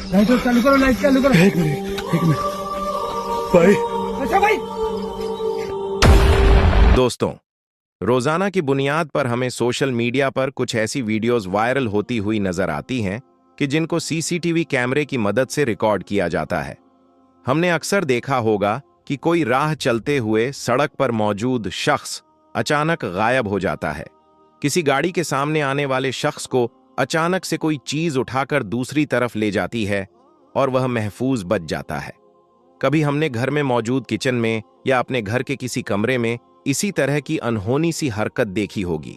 Light चालू करो, light चालू करो। एक मिनट भाई। अच्छा भाई। दोस्तों, रोजाना की बुनियाद पर हमें सोशल मीडिया पर कुछ ऐसी वीडियोस वायरल होती हुई नजर आती हैं कि जिनको सीसीटीवी कैमरे की मदद से रिकॉर्ड किया जाता है। हमने अक्सर देखा होगा कि कोई राह चलते हुए सड़क पर मौजूद शख्स अचानक गायब हो जाता है। किसी गाड़ी के सामने आने वाले शख्स को अचानक से कोई चीज उठाकर दूसरी तरफ ले जाती है और वह महफूज बच जाता है। कभी हमने घर में मौजूद किचन में या अपने घर के किसी कमरे में इसी तरह की अनहोनी सी हरकत देखी होगी,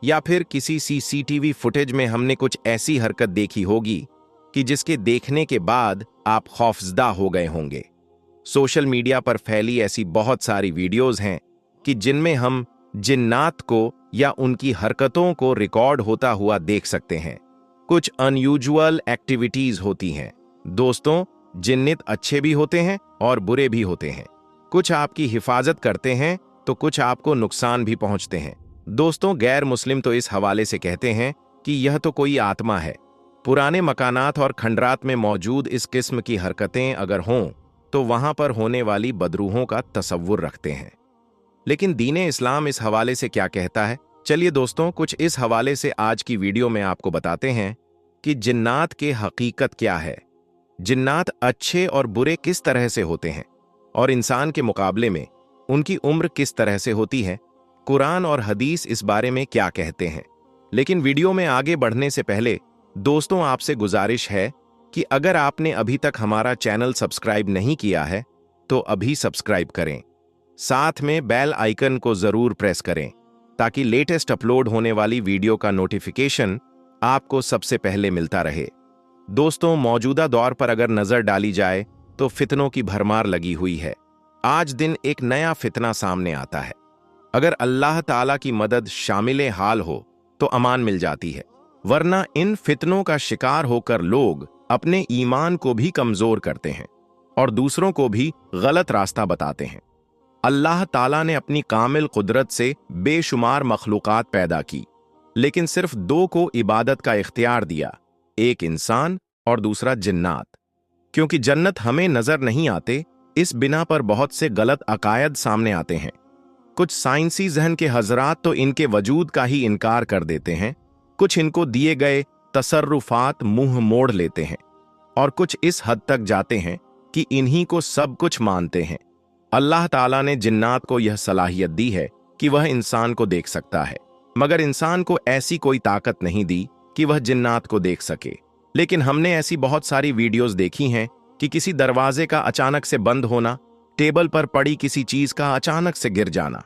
या फिर किसी सीसीटीवी फुटेज में हमने कुछ ऐसी हरकत देखी होगी कि जिसके देखने के बाद आप खौफजदा हो गए होंगे। सोशल मीडिया पर फैली ऐसी बहुत सारी वीडियोस हैं कि जिनमें हम जिन्नात को या उनकी हरकतों को रिकॉर्ड होता हुआ देख सकते हैं। कुछ अनयूजुअल एक्टिविटीज होती हैं। दोस्तों, जिन्नित अच्छे भी होते हैं और बुरे भी होते हैं। कुछ आपकी हिफाजत करते हैं तो कुछ आपको नुकसान भी पहुंचते हैं। दोस्तों, गैर मुस्लिम तो इस हवाले से कहते हैं कि यह तो कोई आत्मा है। पुराने मकानात और खंडरात में मौजूद इस किस्म की हरकतें अगर हों तो वहां पर होने वाली बदरूहों का तसव्वुर रखते हैं। लेकिन दीने इस्लाम इस हवाले से क्या कहता है? चलिए दोस्तों, कुछ इस हवाले से आज की वीडियो में आपको बताते हैं कि जिन्नात के हकीकत क्या है, जिन्नात अच्छे और बुरे किस तरह से होते हैं और इंसान के मुकाबले में उनकी उम्र किस तरह से होती है। कुरान और हदीस इस बारे में क्या कहते हैं। लेकिन वीडियो में आगे बढ़ने से पहले दोस्तों, आपसे गुजारिश है कि अगर आपने अभी तक हमारा चैनल सब्सक्राइब नहीं किया है तो अभी सब्सक्राइब करें, साथ में बेल आइकन को जरूर प्रेस करें ताकि लेटेस्ट अपलोड होने वाली वीडियो का नोटिफिकेशन आपको सबसे पहले मिलता रहे। दोस्तों, मौजूदा दौर पर अगर नजर डाली जाए तो फितनों की भरमार लगी हुई है। आज दिन एक नया फितना सामने आता है। अगर अल्लाह ताला की मदद शामिल हाल हो तो अमान मिल जाती है, वरना इन फितनों का शिकार होकर लोग अपने ईमान को भी कमजोर करते हैं और दूसरों को भी गलत रास्ता बताते हैं। अल्लाह ताला ने अपनी कामिल कुदरत से बेशुमार मखलूकात पैदा की, लेकिन सिर्फ दो को इबादत का इख्तियार दिया, एक इंसान और दूसरा जिन्नात। क्योंकि जन्नत हमें नजर नहीं आते, इस बिना पर बहुत से गलत अकायद सामने आते हैं। कुछ साइंसी जहन के हजरात तो इनके वजूद का ही इनकार कर देते हैं, कुछ इनको दिए गए तसर्रुफात मुंह मोड़ लेते हैं और कुछ इस हद तक जाते हैं कि इन्हीं को सब कुछ मानते हैं। अल्लाह ताला ने जिन्नात को यह सलाहियत दी है कि वह इंसान को देख सकता है, मगर इंसान को ऐसी कोई ताकत नहीं दी कि वह जिन्नात को देख सके। लेकिन हमने ऐसी बहुत सारी वीडियोस देखी हैं कि किसी दरवाजे का अचानक से बंद होना, टेबल पर पड़ी किसी चीज का अचानक से गिर जाना,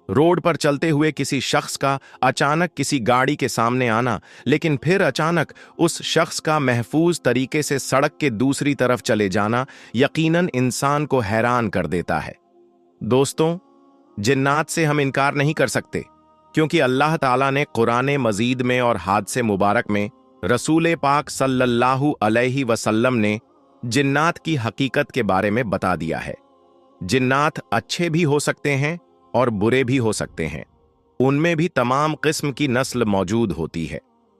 रोड पर चलते हुए किसी शख्स का अचानक किसी गाड़ी के सामने आना, लेकिन फिर अचानक उस शख्स का महफूज तरीके से सड़क के दूसरी तरफ चले जाना यकीनन इंसान को हैरान कर देता है। दोस्तों, जिन्नात से हम इनकार नहीं कर सकते, क्योंकि अल्लाह ताला ने कुरान मजीद में और हादसे मुबारक में रसूल पाक सल्लल्लाहु अलैहि वसल्लम ने जिन्नात की हकीकत के बारे में बता दिया है। जिन्नात अच्छे भी हो सकते हैं और बुरे भी हो सकते हैं। उनमें भी तमाम किस्म की नस्ल मौजूद होती है।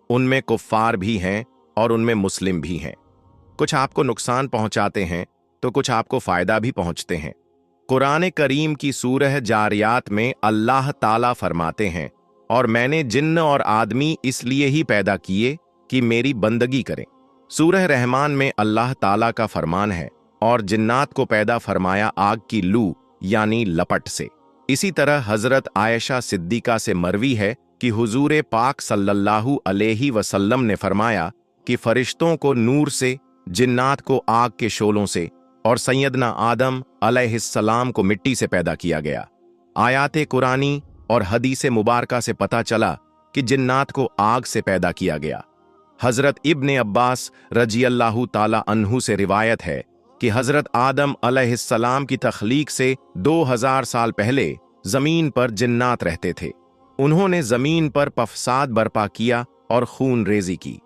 उनमें कुफ्फार भी हैं और उनमें मुस्लिम भी हैं। कुछ आपको नुकसान पहुंचाते हैं तो कुछ आपको फायदा भी पहुंचते हैं। कुरान करीम की सूरह जारियात में अल्लाह ताला फरमाते हैं, और मैंने जिन्न और आदमी इसलिए ही पैदा किए कि मेरी बंदगी करें। सूरह रहमान में अल्लाह ताला का फरमान है, और जिन्नात को पैदा फरमाया आग की लू यानी लपट से। इसी तरह हजरत आयशा सिद्दीका से मरवी है कि हुजूर पाक सल्लल्लाहु अलैहि वसल्लम ने फरमाया कि फरिश्तों को नूर से, जिन्नात को आग के शोलों से और सैयदना आदम अलैहिस्सलाम को मिट्टी से पैदा किया गया। आयात कुरानी और हदीस मुबारका से पता चला कि जिन्नात को आग से पैदा किया गया। हजरत इब्ने अब्बास रजियल्लाहु ताला अन्हु से रिवायत है कि हजरत आदम अलैहिस्सलाम की तख्लीक से 2000 साल पहले जमीन पर जिन्नात रहते थे। उन्होंने जमीन पर फसाद बर्पा किया और खून रेजी की।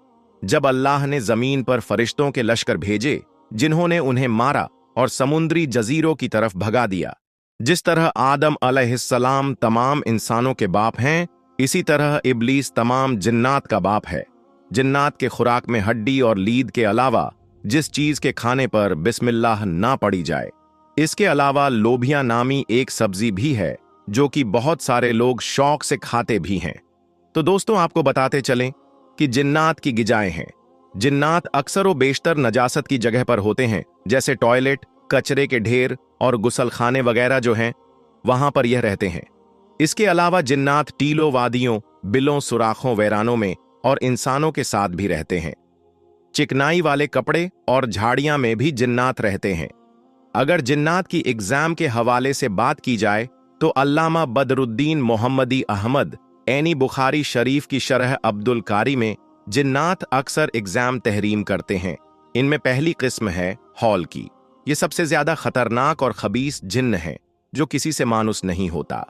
जब अल्लाह ने जमीन पर फरिश्तों के लश्कर भेजे जिन्होंने उन्हें मारा और समुद्री जजीरों की तरफ भगा दिया। जिस तरह आदम अलैहिस्सलाम तमाम इंसानों के बाप हैं, इसी तरह इब्लीस तमाम जिन्नात का बाप है। जिन्नात के खुराक में हड्डी और लीद के अलावा जिस चीज के खाने पर बिस्मिल्लाह ना पड़ी जाए। इसके अलावा लोबिया नामी एक सब्जी भी है जो कि बहुत सारे लोग शौक से खाते भी हैं। तो दोस्तों, आपको बताते चलें कि जिन्नात की गिजाएं हैं। जिन्नात अक्सर व बेशतर नजासत की जगह पर होते हैं, जैसे टॉयलेट, कचरे के ढेर और गुसलखाने वगैरह जो हैं, वहां पर यह रहते हैं। इसके अलावा जिन्नात टीलों, वादियों, बिलों, सुराखों, वैरानों में और इंसानों के साथ भी रहते हैं। चिकनाई वाले कपड़े और झाड़ियां में भी जिन्नात रहते हैं। अगर जिन्नात की एग्जाम के हवाले से बात की जाए तो अल्लामा बदरुद्दीन मोहम्मदी अहमद ऐनी बुखारी शरीफ की शरह अब्दुल कारी में जिन्नात अक्सर एग्जाम तहरीम करते हैं। इनमें पहली किस्म है हॉल की। ये सबसे ज्यादा खतरनाक और खबीस जिन्न है जो किसी से मानुस नहीं होता।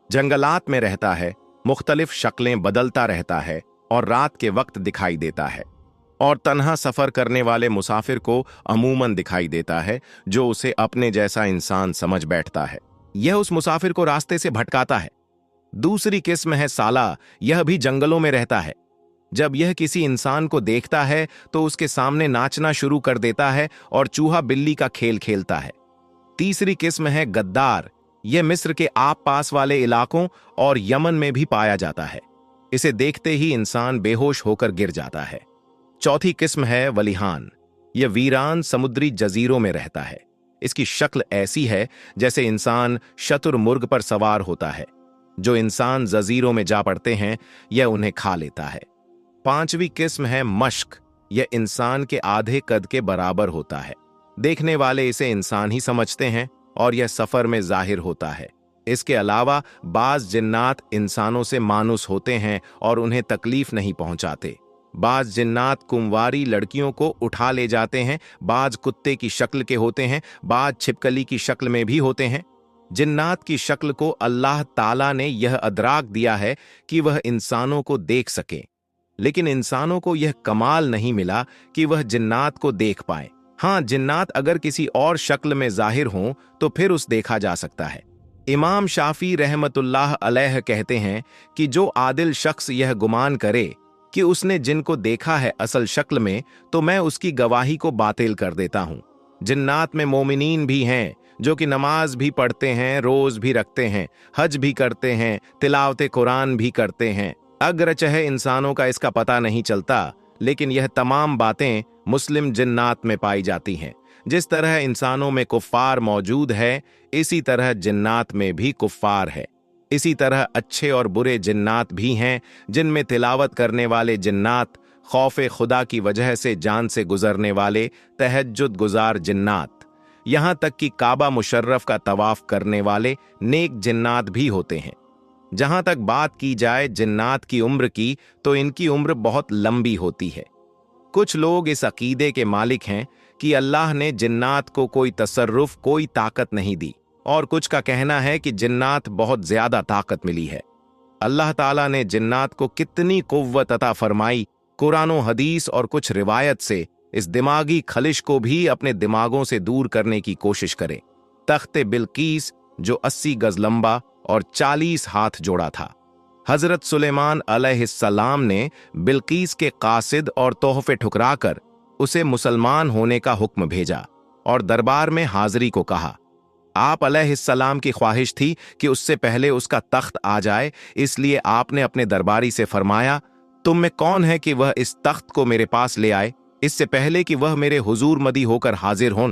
जंगलात में रहता है, मुख्तलिफ शक्लें बदलता रहता है और रात के वक्त दिखाई देता है और तन्हा सफर करने वाले मुसाफिर को अमूमन दिखाई देता है जो उसे अपने जैसा इंसान समझ बैठता है। यह उस मुसाफिर को रास्ते से भटकाता है। दूसरी किस्म है साला। यह भी जंगलों में रहता है। जब यह किसी इंसान को देखता है तो उसके सामने नाचना शुरू कर देता है और चूहा बिल्ली का खेल खेलता है। तीसरी किस्म है गद्दार। यह मिस्र के आप पास वाले इलाकों और यमन में भी पाया जाता है। इसे देखते ही इंसान बेहोश होकर गिर जाता है। चौथी किस्म है वलिहान। यह वीरान समुद्री जजीरों में रहता है। इसकी शक्ल ऐसी है जैसे इंसान शतुरमुर्ग पर सवार होता है। जो इंसान जजीरों में जा पड़ते हैं यह उन्हें खा लेता है। पांचवी किस्म है मश्क। यह इंसान के आधे कद के बराबर होता है। देखने वाले इसे इंसान ही समझते हैं और यह सफर में जाहिर होता है। इसके अलावा बाज जिन्नात इंसानों से मानुस होते हैं और उन्हें तकलीफ नहीं पहुंचाते। बाज जिन्नात कुंवारी लड़कियों को उठा ले जाते हैं। बाज कुत्ते की शक्ल के होते हैं, बाज छिपकली की शक्ल में भी होते हैं। जिन्नात की शक्ल को अल्लाह ताला ने यह अदराक दिया है कि वह इंसानों को देख सके, लेकिन इंसानों को यह कमाल नहीं मिला कि वह जिन्नात को देख पाए। हाँ, जिन्नात अगर किसी और शक्ल में जाहिर हों तो फिर उस देखा जा सकता है। इमाम शाफी रहमतुल्लाह अलैह कहते हैं कि जो आदिल शख्स यह गुमान करे कि उसने जिनको देखा है असल शक्ल में, तो मैं उसकी गवाही को बातिल कर देता हूं। जिन्नात में मोमिनीन भी हैं जो कि नमाज भी पढ़ते हैं, रोज भी रखते हैं, हज भी करते हैं, तिलावत कुरान भी करते हैं। अगरचह इंसानों का इसका पता नहीं चलता, लेकिन यह तमाम बातें मुस्लिम जिन्नात में पाई जाती हैं। जिस तरह इंसानों में कुफ्फार मौजूद है, इसी तरह जिन्नात में भी कुफ्फार है। इसी तरह अच्छे और बुरे जिन्नात भी हैं, जिनमें तिलावत करने वाले जिन्नात, खौफे खुदा की वजह से जान से गुजरने वाले तहज्जुद गुजार जिन्नात, यहां तक कि काबा मुशर्रफ का तवाफ करने वाले नेक जिन्नात भी होते हैं। जहां तक बात की जाए जिन्नात की उम्र की, तो इनकी उम्र बहुत लंबी होती है। कुछ लोग इस अकीदे के मालिक हैं कि अल्लाह ने जिन्नात को कोई तसर्रुफ, कोई ताकत नहीं दी, और कुछ का कहना है कि जिन्नात बहुत ज्यादा ताकत मिली है। अल्लाह ताला ने जिन्नात को कितनी कुव्वत अता फरमाई, कुरान और हदीस और कुछ रिवायत से इस दिमागी खलिश को भी अपने दिमागों से दूर करने की कोशिश करें। तख्ते बिल्कीस जो 80 गज लंबा और 40 हाथ जोड़ा था। हजरत सुलेमान अलैहिस्सलाम ने बिल्कीस के कासिद और तोहफे ठुकराकर उसे मुसलमान होने का हुक्म भेजा और दरबार में हाजिरी को कहा। आप अलैहिस्सलाम की ख्वाहिश थी कि उससे पहले उसका तख्त आ जाए, इसलिए आपने अपने दरबारी से फरमाया, तुम में कौन है कि वह इस तख्त को मेरे पास ले आए, इससे पहले कि वह मेरे हुजूर मदी होकर हाजिर हों।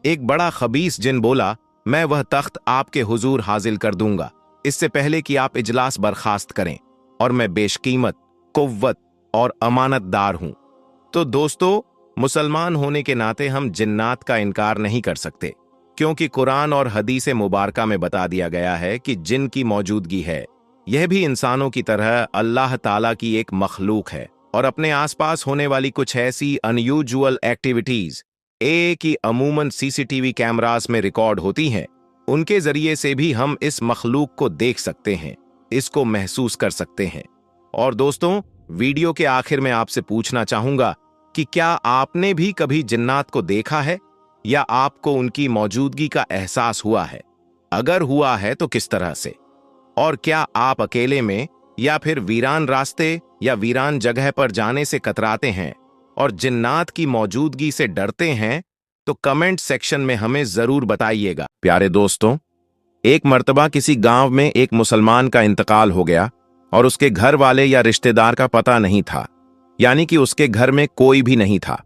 एक बड़ा खबीस जिन बोला, मैं वह तख्त आपके हुजूर हाजिर कर दूंगा, इससे पहले कि आप इजलास बर्खास्त करें, और मैं बेशकीमत, कुव्वत और अमानतदार हूं। तो दोस्तों, मुसलमान होने के नाते हम जिन्नात का इनकार नहीं कर सकते, क्योंकि कुरान और हदीस मुबारका में बता दिया गया है कि जिन की मौजूदगी है, यह भी इंसानों की तरह अल्लाह ताला की एक मखलूक है, और अपने आसपास होने वाली कुछ ऐसी अनयूजुअल एक्टिविटीज की अमूमन सीसीटीवी कैमरास में रिकॉर्ड होती हैं, उनके जरिए से भी हम इस मखलूक को देख सकते हैं, इसको महसूस कर सकते हैं। और दोस्तों, वीडियो के आखिर में आपसे पूछना चाहूंगा कि क्या आपने भी कभी जिन्नात को देखा है, या आपको उनकी मौजूदगी का एहसास हुआ है? अगर हुआ है तो किस तरह से? और क्या आप अकेले में या फिर वीरान रास्ते या वीरान जगह पर जाने से कतराते हैं? और जिन्नात की मौजूदगी से डरते हैं तो कमेंट सेक्शन में हमें जरूर बताइएगा। प्यारे दोस्तों, एक मर्तबा किसी गांव में एक मुसलमान का इंतकाल हो गया और उसके घर वाले या रिश्तेदार का पता नहीं था, यानी कि उसके घर में कोई भी नहीं था।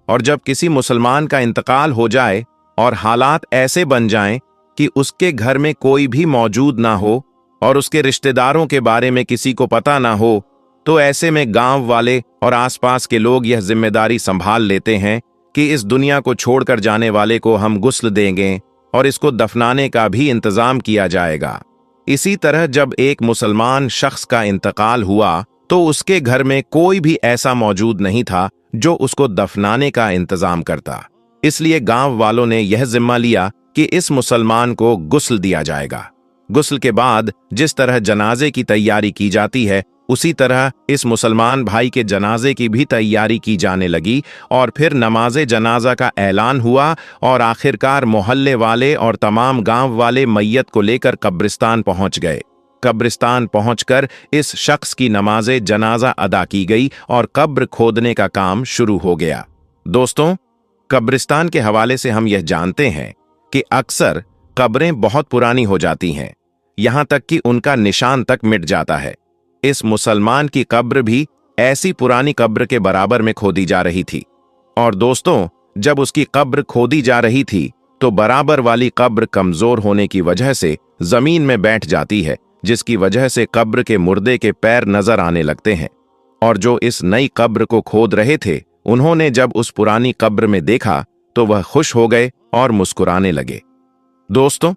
और जब किसी मुसलमान का इंतकाल हो जाए और हालात ऐसे बन जाएं कि उसके घर में कोई भी मौजूद ना हो और उसके रिश्तेदारों के बारे में किसी को पता ना हो, तो ऐसे में गांव वाले और आसपास के लोग यह जिम्मेदारी संभाल लेते हैं कि इस दुनिया को छोड़कर जाने वाले को हम गुस्ल देंगे और इसको दफनाने का भी इंतजाम किया जाएगा। इसी तरह जब एक मुसलमान शख्स का इंतकाल हुआ तो उसके घर में कोई भी ऐसा मौजूद नहीं था जो उसको दफनाने का इंतजाम करता। इसलिए गांव वालों ने यह जिम्मा लिया कि इस मुसलमान को गुस्ल दिया जाएगा। गुस्ल के बाद जिस तरह जनाजे की तैयारी की जाती है, उसी तरह इस मुसलमान भाई के जनाजे की भी तैयारी की जाने लगी और फिर नमाज़े जनाजा का ऐलान हुआ और आखिरकार मोहल्ले वाले और तमाम गांव वाले मैयत को लेकर कब्रिस्तान पहुंच गए। कब्रिस्तान पहुंचकर इस शख्स की नमाज़े जनाजा अदा की गई और कब्र खोदने का काम शुरू हो गया। दोस्तों, कब्रिस्तान के हवाले से हम यह जानते हैं कि अक्सर कब्रें बहुत पुरानी हो जाती हैं, यहां तक कि उनका निशान तक मिट जाता है। इस मुसलमान की कब्र भी ऐसी पुरानी कब्र के बराबर में खोदी जा रही थी। और दोस्तों, जब उसकी कब्र खोदी जा रही थी तो बराबर वाली कब्र कमजोर होने की वजह से जमीन में बैठ जाती है, जिसकी वजह से कब्र के मुर्दे के पैर नजर आने लगते हैं। और जो इस नई कब्र को खोद रहे थे, उन्होंने जब उस पुरानी कब्र में देखा तो वह खुश हो गए और मुस्कुराने लगे। दोस्तों,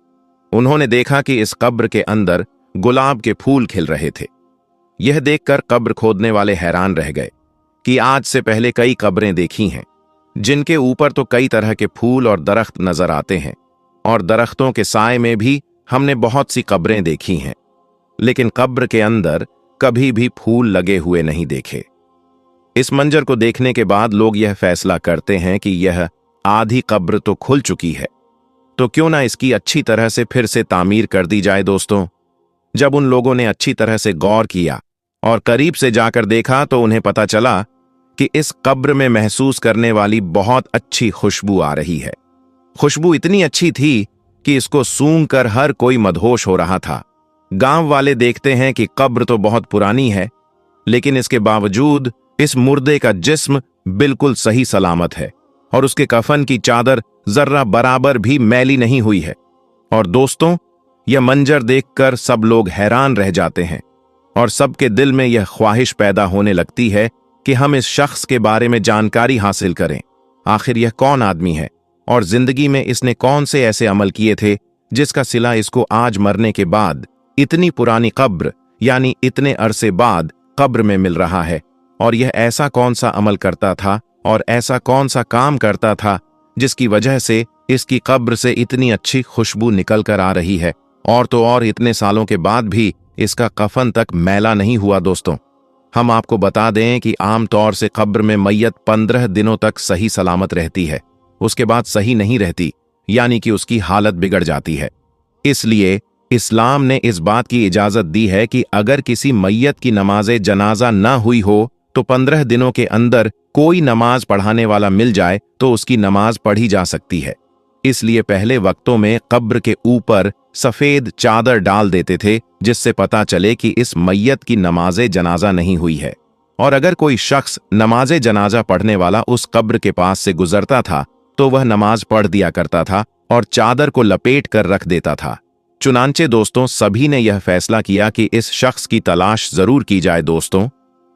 उन्होंने देखा कि इस कब्र के अंदर गुलाब के फूल खिल रहे थे। यह देखकर कब्र खोदने वाले हैरान रह गए कि आज से पहले कई कब्रें देखी हैं जिनके ऊपर तो कई तरह के फूल और दरख्त नजर आते हैं, और दरख्तों के साए में भी हमने बहुत सी कब्रें देखी हैं, लेकिन कब्र के अंदर कभी भी फूल लगे हुए नहीं देखे। इस मंजर को देखने के बाद लोग यह फैसला करते हैं कि यह आधी कब्र तो खुल चुकी है, तो क्यों ना इसकी अच्छी तरह से फिर से तामीर कर दी जाए। दोस्तों, जब उन लोगों ने अच्छी तरह से गौर किया और करीब से जाकर देखा तो उन्हें पता चला कि इस कब्र में महसूस करने वाली बहुत अच्छी खुशबू आ रही है। खुशबू इतनी अच्छी थी कि इसको सूंघकर हर कोई मदहोश हो रहा था। गांव वाले देखते हैं कि कब्र तो बहुत पुरानी है, लेकिन इसके बावजूद इस मुर्दे का जिस्म बिल्कुल सही सलामत है और उसके कफन की चादर जर्रा बराबर भी मैली नहीं हुई है। और दोस्तों, यह मंजर देखकर सब लोग हैरान रह जाते हैं और सबके दिल में यह ख्वाहिश पैदा होने लगती है कि हम इस शख्स के बारे में जानकारी हासिल करें। आखिर यह कौन आदमी है और जिंदगी में इसने कौन से ऐसे अमल किए थे जिसका सिला इसको आज मरने के बाद इतनी पुरानी कब्र यानी इतने अरसे बाद कब्र में मिल रहा है। और यह ऐसा कौन सा अमल करता था और ऐसा कौन सा काम करता था जिसकी वजह से इसकी कब्र से इतनी अच्छी खुशबू निकल कर आ रही है, और तो और इतने सालों के बाद भी इसका कफन तक मैला नहीं हुआ। दोस्तों, हम आपको बता दें कि आम तौर से कब्र में मैयत 15 दिनों तक सही सलामत रहती है, उसके बाद सही नहीं रहती, यानी कि उसकी हालत बिगड़ जाती है। इसलिए इस्लाम ने इस बात की इजाजत दी है कि अगर किसी मैयत की नमाज़े जनाजा न हुई हो तो 15 दिनों के अंदर कोई नमाज पढ़ाने वाला मिल जाए तो उसकी नमाज पढ़ी जा सकती है। इसलिए पहले वक्तों में कब्र के ऊपर सफेद चादर डाल देते थे, जिससे पता चले कि इस मैयत की नमाज़े जनाजा नहीं हुई है। और अगर कोई शख्स नमाज़े जनाजा पढ़ने वाला उस कब्र के पास से गुजरता था तो वह नमाज पढ़ दिया करता था और चादर को लपेट कर रख देता था। चुनांचे दोस्तों, सभी ने यह फैसला किया कि इस शख्स की तलाश जरूर की जाए। दोस्तों,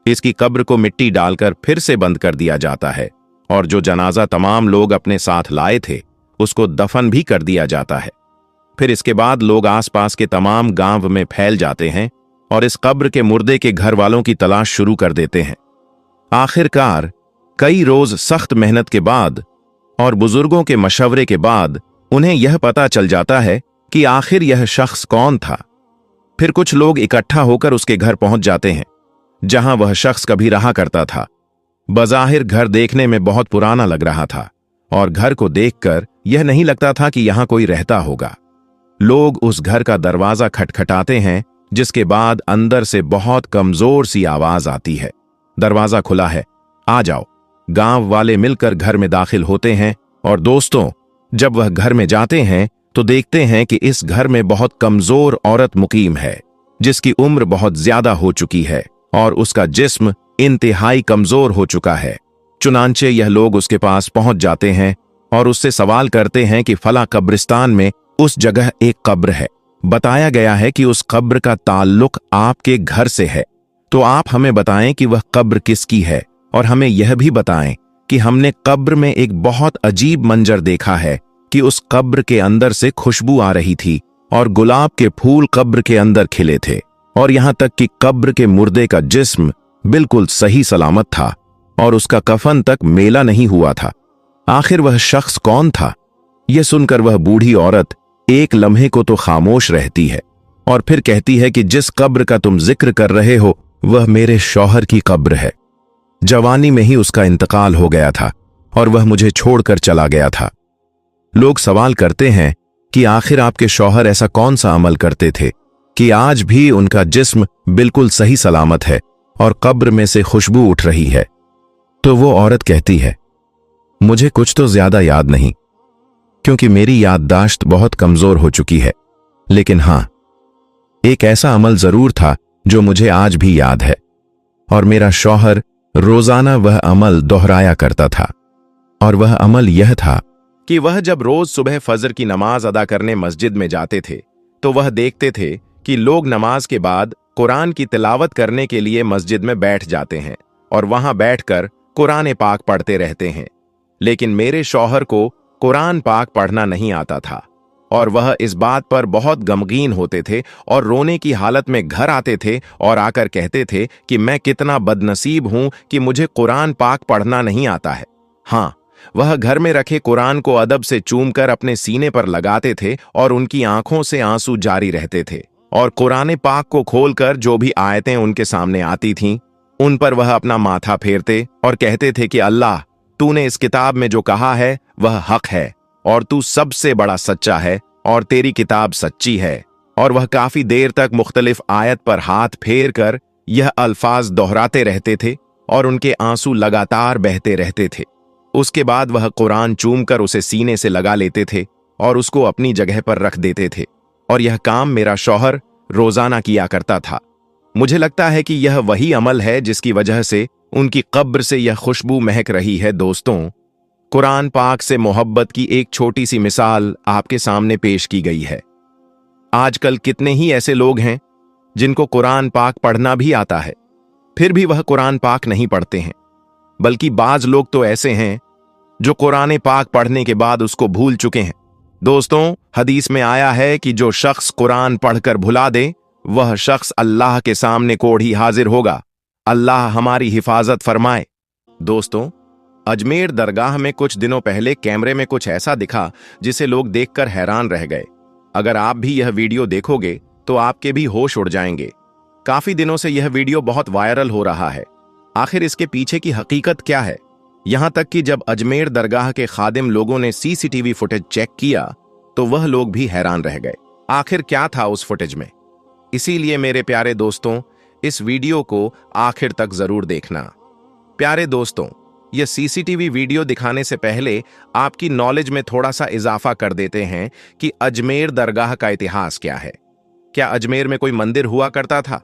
इसकी कब्र को मिट्टी डालकर फिर से बंद कर दिया जाता है और जो जनाजा तमाम लोग अपने साथ लाए थे उसको दफन भी कर दिया जाता है। फिर इसके बाद लोग आसपास के तमाम गांव में फैल जाते हैं और इस कब्र के मुर्दे के घर वालों की तलाश शुरू कर देते हैं। आखिरकार कई रोज सख्त मेहनत के बाद और बुजुर्गों के मशवरे के बाद उन्हें यह पता चल जाता है कि आखिर यह शख्स कौन था। फिर कुछ लोग इकट्ठा होकर उसके घर पहुंच जाते हैं जहां वह शख्स कभी रहा करता था। बज़ाहिर घर देखने में बहुत पुराना लग रहा था और घर को देखकर यह नहीं लगता था कि यहां कोई रहता होगा। लोग उस घर का दरवाजा खटखटाते हैं, जिसके बाद अंदर से बहुत कमजोर सी आवाज आती है, दरवाजा खुला है, आ जाओ। गांव वाले मिलकर घर में दाखिल होते हैं और दोस्तों, जब वह घर में जाते हैं तो देखते हैं कि इस घर में बहुत कमजोर औरत मुकीम है, जिसकी उम्र बहुत ज्यादा हो चुकी है और उसका जिस्म इंतहाई कमजोर हो चुका है। चुनांचे यह लोग उसके पास पहुंच जाते हैं और उससे सवाल करते हैं कि फला कब्रिस्तान में उस जगह एक कब्र है। बताया गया है कि उस कब्र का ताल्लुक आपके घर से है, तो आप हमें बताएं कि वह कब्र किसकी है, और हमें यह भी बताएं कि हमने कब्र में एक बहुत अजीब मंजर देखा है कि उस कब्र के अंदर से खुशबू आ रही थी और गुलाब के फूल कब्र के अंदर खिले थे, और यहां तक कि कब्र के मुर्दे का जिस्म बिल्कुल सही सलामत था और उसका कफन तक मेला नहीं हुआ था। आखिर वह शख्स कौन था? यह सुनकर वह बूढ़ी औरत एक लम्हे को तो खामोश रहती है और फिर कहती है कि जिस कब्र का तुम जिक्र कर रहे हो वह मेरे शौहर की कब्र है। जवानी में ही उसका इंतकाल हो गया था और वह मुझे छोड़कर चला गया था। लोग सवाल करते हैं कि आखिर आपके शौहर ऐसा कौन सा अमल करते थे कि आज भी उनका जिस्म बिल्कुल सही सलामत है और कब्र में से खुशबू उठ रही है। तो वो औरत कहती है, मुझे कुछ तो ज्यादा याद नहीं, क्योंकि मेरी याददाश्त बहुत कमजोर हो चुकी है, लेकिन हां, एक ऐसा अमल जरूर था जो मुझे आज भी याद है, और मेरा शौहर रोजाना वह अमल दोहराया करता था। और वह अमल यह था कि वह जब रोज सुबह फजर की नमाज अदा करने मस्जिद में जाते थे तो वह देखते थे कि लोग नमाज के बाद कुरान की तिलावत करने के लिए मस्जिद में बैठ जाते हैं और वहां बैठकर कुरान पाक पढ़ते रहते हैं। लेकिन मेरे शौहर को कुरान पाक पढ़ना नहीं आता था और वह इस बात पर बहुत गमगीन होते थे और रोने की हालत में घर आते थे और आकर कहते थे कि मैं कितना बदनसीब हूं कि मुझे कुरान पाक पढ़ना नहीं आता है। हाँ, वह घर में रखे कुरान को अदब से चूमकर अपने सीने पर लगाते थे और उनकी आंखों से आंसू जारी रहते थे, और कुरान पाक को खोलकर जो भी आयतें उनके सामने आती थीं, उन पर वह अपना माथा फेरते और कहते थे कि अल्लाह, तूने इस किताब में जो कहा है वह हक है और तू सबसे बड़ा सच्चा है और तेरी किताब सच्ची है। और वह काफी देर तक मुख्तलिफ आयत पर हाथ फेर कर यह अल्फाज दोहराते रहते थे और उनके आंसू लगातार बहते रहते थे। उसके बाद वह कुरान चूमकर उसे सीने से लगा लेते थे और उसको अपनी जगह पर रख देते थे, और यह काम मेरा शौहर रोजाना किया करता था। मुझे लगता है कि यह वही अमल है जिसकी वजह से उनकी कब्र से यह खुशबू महक रही है। दोस्तों, कुरान पाक से मोहब्बत की एक छोटी सी मिसाल आपके सामने पेश की गई है। आजकल कितने ही ऐसे लोग हैं जिनको कुरान पाक पढ़ना भी आता है, फिर भी वह कुरान पाक नहीं पढ़ते हैं, बल्कि बाज लोग तो ऐसे हैं जो कुरान पाक पढ़ने के बाद उसको भूल चुके हैं। दोस्तों, हदीस में आया है कि जो शख्स कुरान पढ़कर भुला दे वह शख्स अल्लाह के सामने कोढ़ी हाजिर होगा। अल्लाह हमारी हिफाजत फरमाए। दोस्तों, अजमेर दरगाह में कुछ दिनों पहले कैमरे में कुछ ऐसा दिखा जिसे लोग देखकर हैरान रह गए। अगर आप भी यह वीडियो देखोगे तो आपके भी होश उड़ जाएंगे। काफी दिनों से यह वीडियो बहुत वायरल हो रहा है। आखिर इसके पीछे की हकीकत क्या है? यहां तक कि जब अजमेर दरगाह के खादिम लोगों ने सीसीटीवी फुटेज चेक किया तो वह लोग भी हैरान रह गए। आखिर क्या था उस फुटेज में? इसीलिए मेरे प्यारे दोस्तों, इस वीडियो को आखिर तक जरूर देखना। प्यारे दोस्तों, यह सीसीटीवी वीडियो दिखाने से पहले आपकी नॉलेज में थोड़ा सा इजाफा कर देते हैं कि अजमेर दरगाह का इतिहास क्या है। क्या अजमेर में कोई मंदिर हुआ करता था?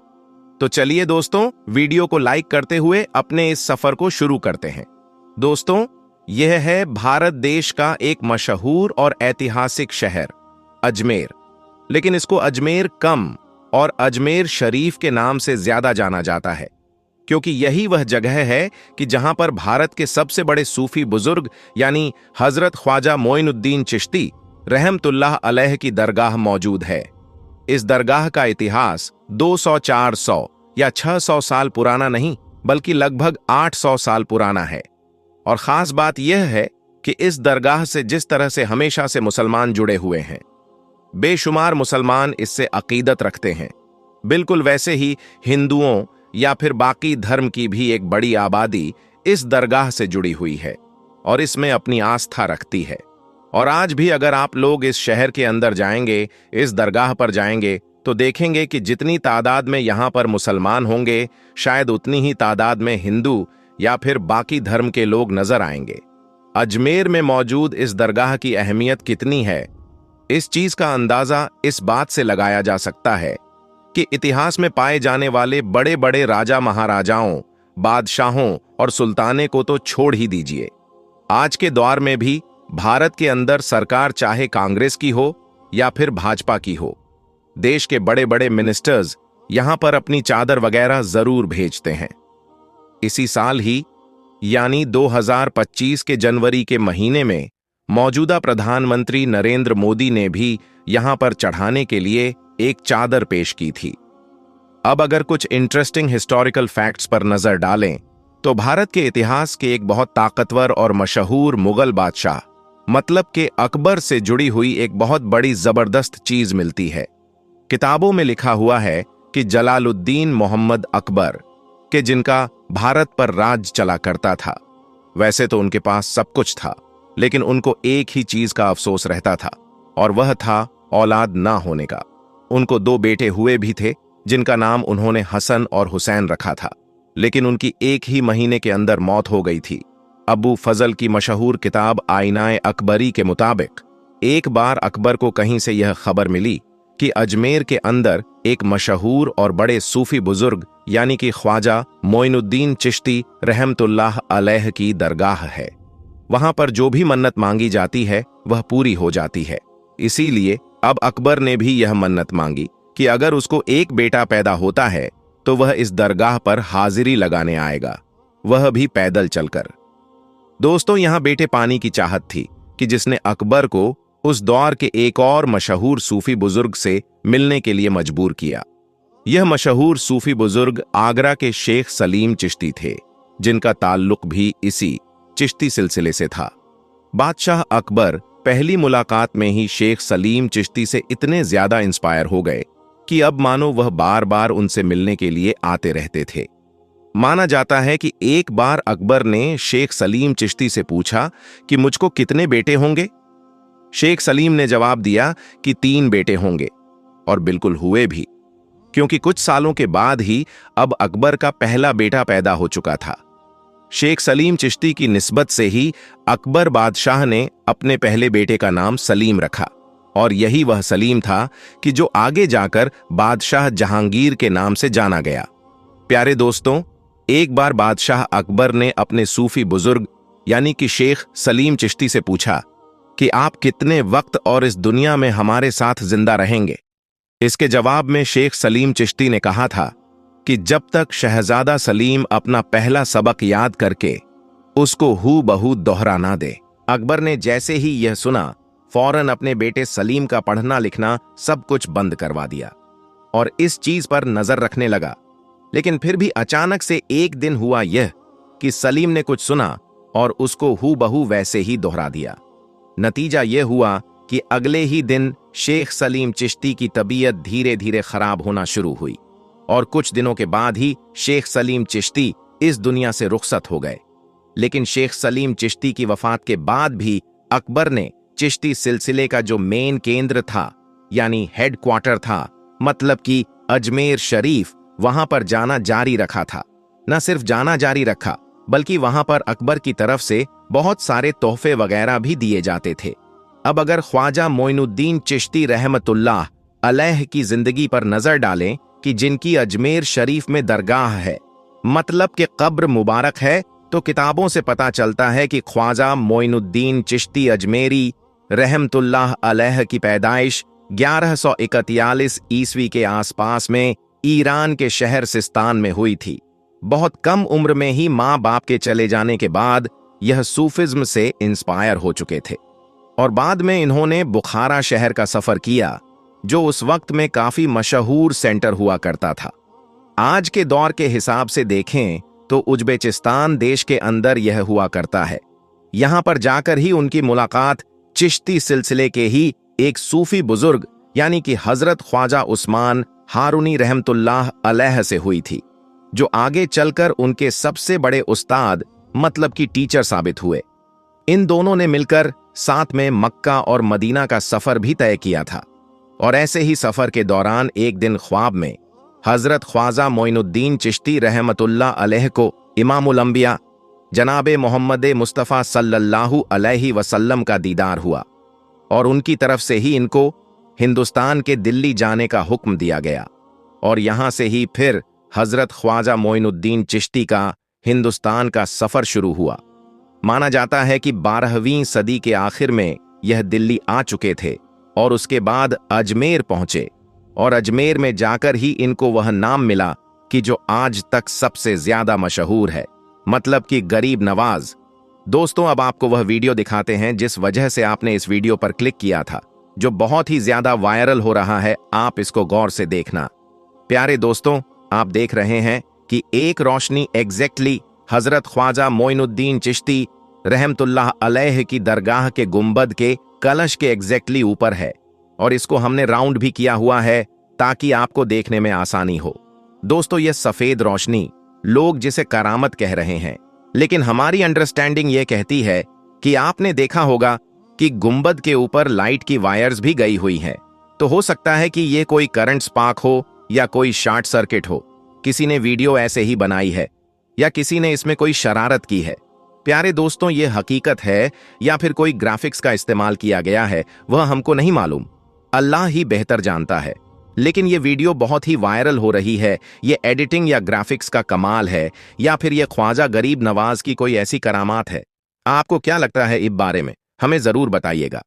तो चलिए दोस्तों, वीडियो को लाइक करते हुए अपने इस सफर को शुरू करते हैं। दोस्तों, यह है भारत देश का एक मशहूर और ऐतिहासिक शहर अजमेर, लेकिन इसको अजमेर कम और अजमेर शरीफ के नाम से ज्यादा जाना जाता है, क्योंकि यही वह जगह है कि जहां पर भारत के सबसे बड़े सूफी बुजुर्ग यानी हजरत ख्वाजा मोइनुद्दीन चिश्ती रहमतुल्लाह अलैह की दरगाह मौजूद है। इस दरगाह का इतिहास 200-400 या 600 साल पुराना नहीं, बल्कि लगभग 800 साल पुराना है। और खास बात यह है कि इस दरगाह से जिस तरह से हमेशा से मुसलमान जुड़े हुए हैं, बेशुमार मुसलमान इससे अकीदत रखते हैं, बिल्कुल वैसे ही हिंदुओं या फिर बाकी धर्म की भी एक बड़ी आबादी इस दरगाह से जुड़ी हुई है और इसमें अपनी आस्था रखती है। और आज भी अगर आप लोग इस शहर के अंदर जाएंगे, इस दरगाह पर जाएंगे, तो देखेंगे कि जितनी तादाद में यहाँ पर मुसलमान होंगे, शायद उतनी ही तादाद में हिंदू या फिर बाकी धर्म के लोग नजर आएंगे। अजमेर में मौजूद इस दरगाह की अहमियत कितनी है, इस चीज का अंदाजा इस बात से लगाया जा सकता है कि इतिहास में पाए जाने वाले बड़े बड़े राजा महाराजाओं, बादशाहों और सुल्ताने को तो छोड़ ही दीजिए। आज के दौर में भी भारत के अंदर सरकार चाहे कांग्रेस की हो या फिर भाजपा की हो, देश के बड़े बड़े मिनिस्टर्स यहां पर अपनी चादर वगैरह जरूर भेजते हैं। इसी साल ही यानी 2025 के जनवरी के महीने में मौजूदा प्रधानमंत्री नरेंद्र मोदी ने भी यहां पर चढ़ाने के लिए एक चादर पेश की थी। अब अगर कुछ इंटरेस्टिंग हिस्टोरिकल फैक्ट्स पर नजर डालें तो भारत के इतिहास के एक बहुत ताकतवर और मशहूर मुगल बादशाह मतलब के अकबर से जुड़ी हुई एक बहुत बड़ी जबरदस्त चीज मिलती है। किताबों में लिखा हुआ है कि जलालुद्दीन मोहम्मद अकबर के जिनका भारत पर राज चला करता था, वैसे तो उनके पास सब कुछ था, लेकिन उनको एक ही चीज का अफसोस रहता था और वह था औलाद ना होने का। उनको 2 बेटे हुए भी थे जिनका नाम उन्होंने हसन और हुसैन रखा था, लेकिन उनकी एक ही महीने के अंदर मौत हो गई थी। अबू फजल की मशहूर किताब आईनाए अकबरी के मुताबिक एक बार अकबर को कहीं से यह खबर मिली कि अजमेर के अंदर एक मशहूर और बड़े सूफी बुजुर्ग यानी कि ख्वाजा मोइनुद्दीन चिश्ती रहमतुल्लाह अलैह की दरगाह है। वहां पर जो भी मन्नत मांगी जाती है वह पूरी हो जाती है। इसीलिए अब अकबर ने भी यह मन्नत मांगी कि अगर उसको एक बेटा पैदा होता है तो वह इस दरगाह पर हाजिरी लगाने आएगा, वह भी पैदल चलकर। दोस्तों, यहां बेटे पानी की चाहत थी कि जिसने अकबर को उस दौर के एक और मशहूर सूफी बुजुर्ग से मिलने के लिए मजबूर किया। यह मशहूर सूफी बुजुर्ग आगरा के शेख सलीम चिश्ती थे, जिनका ताल्लुक भी इसी चिश्ती सिलसिले से था। बादशाह अकबर पहली मुलाकात में ही शेख सलीम चिश्ती से इतने ज्यादा इंस्पायर हो गए कि अब मानो वह बार बार उनसे मिलने के लिए आते रहते थे। माना जाता है कि एक बार अकबर ने शेख सलीम चिश्ती से पूछा कि मुझको कितने बेटे होंगे। शेख सलीम ने जवाब दिया कि 3 बेटे होंगे, और बिल्कुल हुए भी, क्योंकि कुछ सालों के बाद ही अब अकबर का पहला बेटा पैदा हो चुका था। शेख सलीम चिश्ती की निस्बत से ही अकबर बादशाह ने अपने पहले बेटे का नाम सलीम रखा, और यही वह सलीम था कि जो आगे जाकर बादशाह जहांगीर के नाम से जाना गया। प्यारे दोस्तों, एक बार बादशाह अकबर ने अपने सूफी बुजुर्ग यानी कि शेख सलीम चिश्ती से पूछा कि आप कितने वक्त और इस दुनिया में हमारे साथ जिंदा रहेंगे। इसके जवाब में शेख सलीम चिश्ती ने कहा था कि जब तक शहजादा सलीम अपना पहला सबक याद करके उसको हू बहू दोहरा ना दे। अकबर ने जैसे ही यह सुना फौरन अपने बेटे सलीम का पढ़ना लिखना सब कुछ बंद करवा दिया और इस चीज पर नजर रखने लगा। लेकिन फिर भी अचानक से एक दिन हुआ यह कि सलीम ने कुछ सुना और उसको हू बहू वैसे ही दोहरा दिया। नतीजा यह हुआ कि अगले ही दिन शेख सलीम चिश्ती की तबीयत धीरे धीरे खराब होना शुरू हुई और कुछ दिनों के बाद ही शेख सलीम चिश्ती इस दुनिया से रुखसत हो गए। लेकिन शेख सलीम चिश्ती की वफात के बाद भी अकबर ने चिश्ती सिलसिले का जो मेन केंद्र था यानी हेडक्वार्टर था, मतलब कि अजमेर शरीफ, वहां पर जाना जारी रखा था। न सिर्फ जाना जारी रखा बल्कि वहां पर अकबर की तरफ से बहुत सारे तोहफे वगैरह भी दिए जाते थे। अब अगर ख्वाजा मोइनुद्दीन चिश्ती रहमतुल्लाह अलैह की जिंदगी पर नजर डालें कि जिनकी अजमेर शरीफ में दरगाह है, मतलब कि कब्र मुबारक है, तो किताबों से पता चलता है कि ख्वाजा मोइनुद्दीन चिश्ती अजमेरी रहमतुल्लाह अलैह की पैदाइश 1141 ईस्वी के आसपास में ईरान के शहर सिस्तान में हुई थी। बहुत कम उम्र में ही माँ बाप के चले जाने के बाद यह सूफिज्म से इंस्पायर हो चुके थे और बाद में इन्होंने बुखारा शहर का सफर किया, जो उस वक्त में काफी मशहूर सेंटर हुआ करता था। आज के दौर के हिसाब से देखें तो उज्बेकिस्तान देश के अंदर यह हुआ करता है। यहां पर जाकर ही उनकी मुलाकात चिश्ती सिलसिले के ही एक सूफी बुजुर्ग यानी कि हजरत ख्वाजा उस्मान हारूनी रहमतुल्लाह अलैह से हुई थी, जो आगे चलकर उनके सबसे बड़े उस्ताद मतलब कि टीचर साबित हुए। इन दोनों ने मिलकर साथ में मक्का और मदीना का सफर भी तय किया था और ऐसे ही सफर के दौरान एक दिन ख्वाब में हजरत ख्वाजा मोइनुद्दीन चिश्ती रहमतुल्लाह अलैह को इमामुल अंबिया जनाबे मोहम्मद मुस्तफ़ा सल्लल्लाहु अलैहि वसल्लम का दीदार हुआ और उनकी तरफ से ही इनको हिंदुस्तान के दिल्ली जाने का हुक्म दिया गया और यहां से ही फिर हजरत ख्वाजा मोइनुद्दीन चिश्ती का हिंदुस्तान का सफर शुरू हुआ। माना जाता है कि 12वीं सदी के आखिर में यह दिल्ली आ चुके थे और उसके बाद अजमेर पहुंचे और अजमेर में जाकर ही इनको वह नाम मिला कि जो आज तक सबसे ज्यादा मशहूर है, मतलब कि गरीब नवाज। दोस्तों, अब आपको वह वीडियो दिखाते हैं जिस वजह से आपने इस वीडियो पर क्लिक किया था, जो बहुत ही ज्यादा वायरल हो रहा है। आप इसको गौर से देखना। प्यारे दोस्तों, आप देख रहे हैं कि एक रोशनी एग्जैक्टली हजरत ख्वाजा मोइनुद्दीन चिश्ती रहमतुल्लाह अलैह की दरगाह के गुंबद के कलश के एग्जैक्टली ऊपर है और इसको हमने राउंड भी किया हुआ है ताकि आपको देखने में आसानी हो। दोस्तों, यह सफेद रोशनी लोग जिसे करामत कह रहे हैं, लेकिन हमारी अंडरस्टैंडिंग यह कहती है कि आपने देखा होगा कि गुंबद के ऊपर लाइट की वायर्स भी गई हुई हैं। तो हो सकता है कि यह कोई करंट स्पार्क हो या कोई शॉर्ट सर्किट हो। किसी ने वीडियो ऐसे ही बनाई है या किसी ने इसमें कोई शरारत की है। प्यारे दोस्तों, यह हकीकत है या फिर कोई ग्राफिक्स का इस्तेमाल किया गया है, वह हमको नहीं मालूम, अल्लाह ही बेहतर जानता है। लेकिन यह वीडियो बहुत ही वायरल हो रही है। यह एडिटिंग या ग्राफिक्स का कमाल है या फिर यह ख्वाजा गरीब नवाज की कोई ऐसी करामात है? आपको क्या लगता है इस बारे में? हमें जरूर बताइएगा।